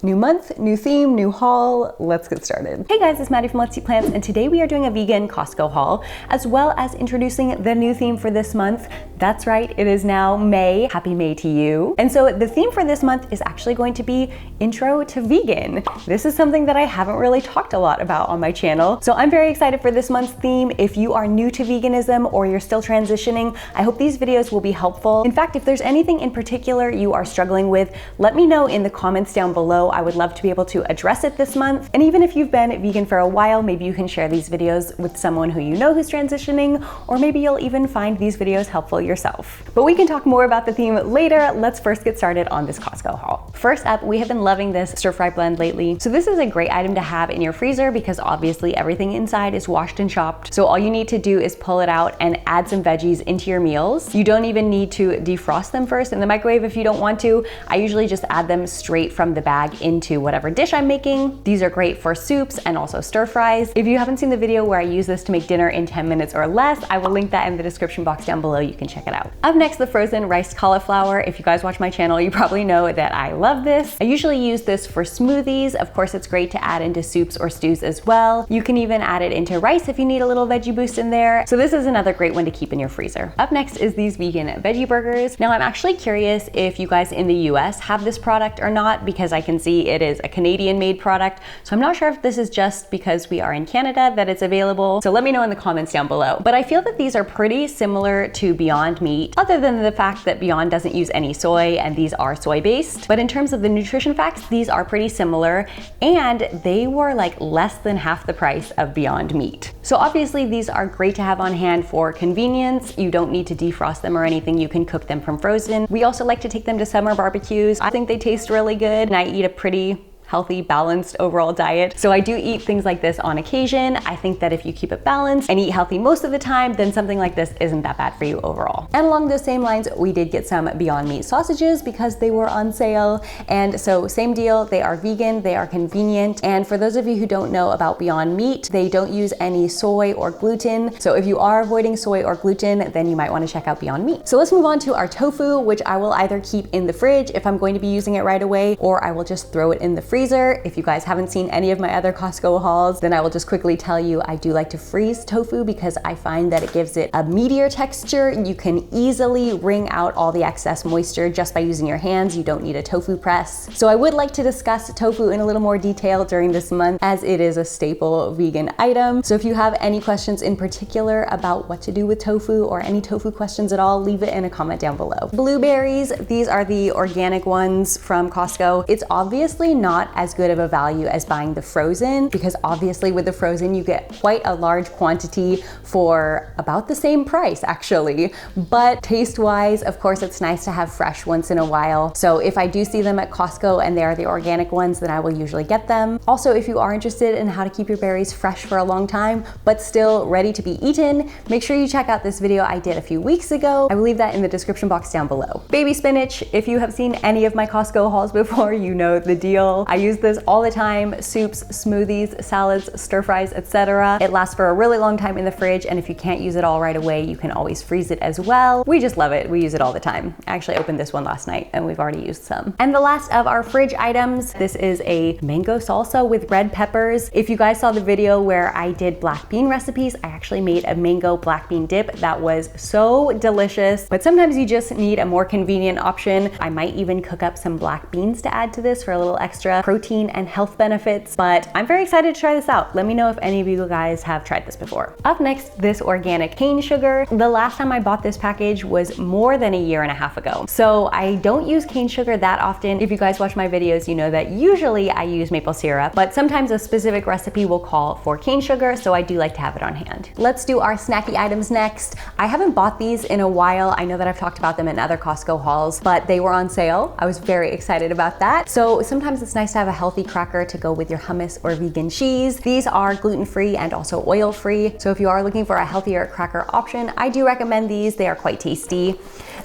New month, new theme, new haul. Let's get started. Hey guys, it's Maddie from Let's Eat Plants, and today we are doing a vegan Costco haul, as well as introducing the new theme for this month. That's right, it is now May. Happy May to you. And so the theme for this month is actually going to be Intro to Vegan. This is something that I haven't really talked a lot about on my channel. So I'm very excited for this month's theme. If you are new to veganism or you're still transitioning, I hope these videos will be helpful. In fact, if there's anything in particular you are struggling with, let me know in the comments down below. I would love to be able to address it this month. And even if you've been vegan for a while, maybe you can share these videos with someone who you know who's transitioning, or maybe you'll even find these videos helpful yourself. But we can talk more about the theme later. Let's first get started on this Costco haul. First up, we have been loving this stir-fry blend lately. So this is a great item to have in your freezer because obviously everything inside is washed and chopped. So all you need to do is pull it out and add some veggies into your meals. You don't even need to defrost them first in the microwave if you don't want to. I usually just add them straight from the bag into whatever dish I'm making. These are great for soups and also stir fries. If you haven't seen the video where I use this to make dinner in 10 minutes or less, I will link that in the description box down below. You can check it out. Up next, the frozen riced cauliflower. If you guys watch my channel, you probably know that I love this. I usually use this for smoothies. Of course, it's great to add into soups or stews as well. You can even add it into rice if you need a little veggie boost in there. So this is another great one to keep in your freezer. Up next is these vegan veggie burgers. Now I'm actually curious if you guys in the US have this product or not, because I can see it is a Canadian made product. So I'm not sure if this is just because we are in Canada that it's available. So let me know in the comments down below. But I feel that these are pretty similar to Beyond Meat, other than the fact that Beyond doesn't use any soy and these are soy based. But in terms of the nutrition facts, these are pretty similar, and they were like less than half the price of Beyond Meat. So obviously these are great to have on hand for convenience. You don't need to defrost them or anything. You can cook them from frozen. We also like to take them to summer barbecues. I think they taste really good, and I eat a pretty healthy, balanced overall diet. So I do eat things like this on occasion. I think that if you keep it balanced and eat healthy most of the time, then something like this isn't that bad for you overall. And along those same lines, we did get some Beyond Meat sausages because they were on sale. And so same deal, they are vegan, they are convenient. And for those of you who don't know about Beyond Meat, they don't use any soy or gluten. So if you are avoiding soy or gluten, then you might want to check out Beyond Meat. So let's move on to our tofu, which I will either keep in the fridge if I'm going to be using it right away, or I will just throw it in the freezer. If you guys haven't seen any of my other Costco hauls, then I will just quickly tell you I do like to freeze tofu because I find that it gives it a meatier texture. You can easily wring out all the excess moisture just by using your hands. You don't need a tofu press. So I would like to discuss tofu in a little more detail during this month, as it is a staple vegan item. So if you have any questions in particular about what to do with tofu or any tofu questions at all, leave it in a comment down below. Blueberries, these are the organic ones from Costco. It's obviously not as good of a value as buying the frozen, because obviously with the frozen you get quite a large quantity for about the same price actually. But taste wise, of course, it's nice to have fresh once in a while. So if I do see them at Costco and they are the organic ones, then I will usually get them. Also, if you are interested in how to keep your berries fresh for a long time but still ready to be eaten, make sure you check out this video I did a few weeks ago. I will leave that in the description box down below. Baby spinach, if you have seen any of my Costco hauls before, you know the deal. I use this all the time: soups, smoothies, salads, stir fries, etc. It lasts for a really long time in the fridge, and if you can't use it all right away, you can always freeze it as well. We just love it. We use it all the time. I actually opened this one last night and we've already used some. And the last of our fridge items, this is a mango salsa with red peppers. If you guys saw the video where I did black bean recipes, I actually made a mango black bean dip that was so delicious. But sometimes you just need a more convenient option. I might even cook up some black beans to add to this for a little extra protein and health benefits, but I'm very excited to try this out. Let me know if any of you guys have tried this before. Up next, this organic cane sugar. The last time I bought this package was more than a year and a half ago. So I don't use cane sugar that often. If you guys watch my videos, you know that usually I use maple syrup, but sometimes a specific recipe will call for cane sugar, so I do like to have it on hand. Let's do our snacky items next. I haven't bought these in a while. I know that I've talked about them in other Costco hauls, but they were on sale. I was very excited about that. So sometimes it's nice to have a healthy cracker to go with your hummus or vegan cheese. These are gluten-free and also oil-free. So if you are looking for a healthier cracker option, I do recommend these. They are quite tasty.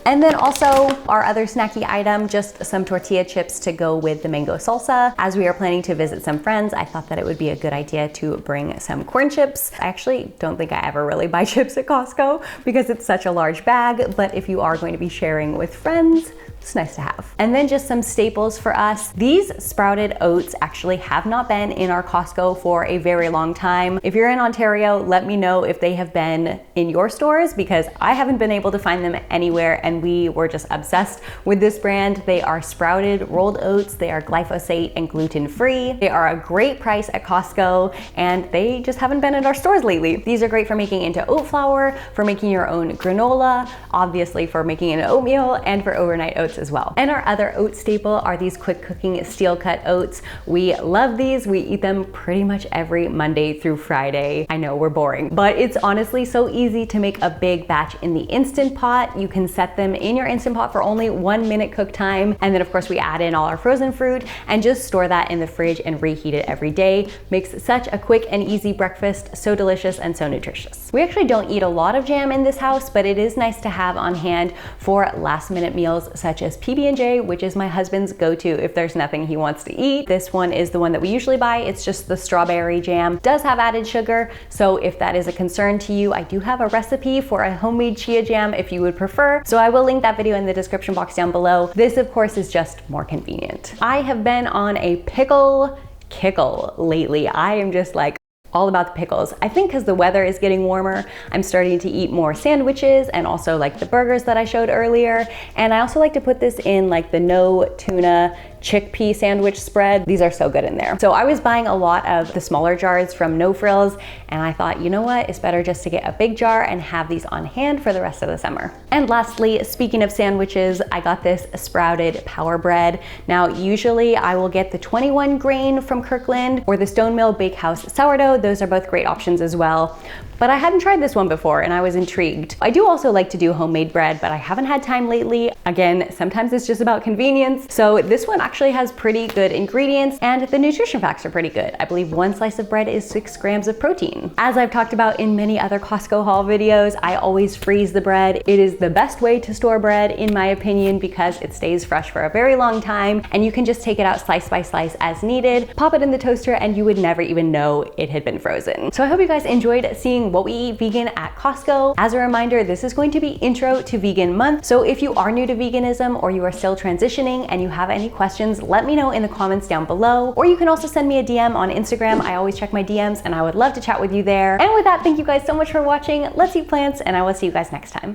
And then also our other snacky item, just some tortilla chips to go with the mango salsa. As we are planning to visit some friends, I thought that it would be a good idea to bring some corn chips. I actually don't think I ever really buy chips at Costco because it's such a large bag, but if you are going to be sharing with friends, It's nice to have. And then just some staples for us. These sprouted oats actually have not been in our Costco for a very long time. If you're in Ontario, let me know if they have been in your stores, because I haven't been able to find them anywhere, and we were just obsessed with this brand. They are sprouted rolled oats. They are glyphosate and gluten-free. They are a great price at Costco, and they just haven't been in our stores lately. These are great for making into oat flour, for making your own granola, obviously for making an oatmeal, and for overnight oats as well. And our other oat staple are these quick cooking steel cut oats. We love these. We eat them pretty much every Monday through Friday. I know we're boring, but it's honestly so easy to make a big batch in the Instant Pot. You can set them in your Instant Pot for only 1 minute cook time. And then of course we add in all our frozen fruit and just store that in the fridge and reheat it every day. Makes such a quick and easy breakfast, so delicious and so nutritious. We actually don't eat a lot of jam in this house, but it is nice to have on hand for last minute meals such as PB&J, which is my husband's go-to if there's nothing he wants to eat. This one is the one that we usually buy. It's just the strawberry jam. It does have added sugar, so if that is a concern to you, I do have a recipe for a homemade chia jam if you would prefer. So I will link that video in the description box down below. This of course is just more convenient. I have been on a pickle kickle lately. I am just like all about the pickles. I think because the weather is getting warmer, I'm starting to eat more sandwiches and also like the burgers that I showed earlier. And I also like to put this in like the no tuna chickpea sandwich spread. These are so good in there. So I was buying a lot of the smaller jars from No Frills, and I thought, you know what, it's better just to get a big jar and have these on hand for the rest of the summer. And lastly, speaking of sandwiches, I got this sprouted power bread. Now, usually I will get the 21 grain from Kirkland or the Stone Mill Bakehouse sourdough. Those are both great options as well. But I hadn't tried this one before and I was intrigued. I do also like to do homemade bread, but I haven't had time lately. Again, sometimes it's just about convenience. So this one actually has pretty good ingredients and the nutrition facts are pretty good. I believe 1 slice of bread is 6 grams of protein. As I've talked about in many other Costco haul videos, I always freeze the bread. It is the best way to store bread in my opinion because it stays fresh for a very long time and you can just take it out slice by slice as needed, pop it in the toaster, and you would never even know it had been frozen. So I hope you guys enjoyed seeing what we eat vegan at Costco. As a reminder, this is going to be Intro to Vegan Month. So if you are new to veganism or you are still transitioning and you have any questions, let me know in the comments down below. Or you can also send me a DM on Instagram. I always check my DMs and I would love to chat with you there. And with that, thank you guys so much for watching. Let's eat plants and I will see you guys next time.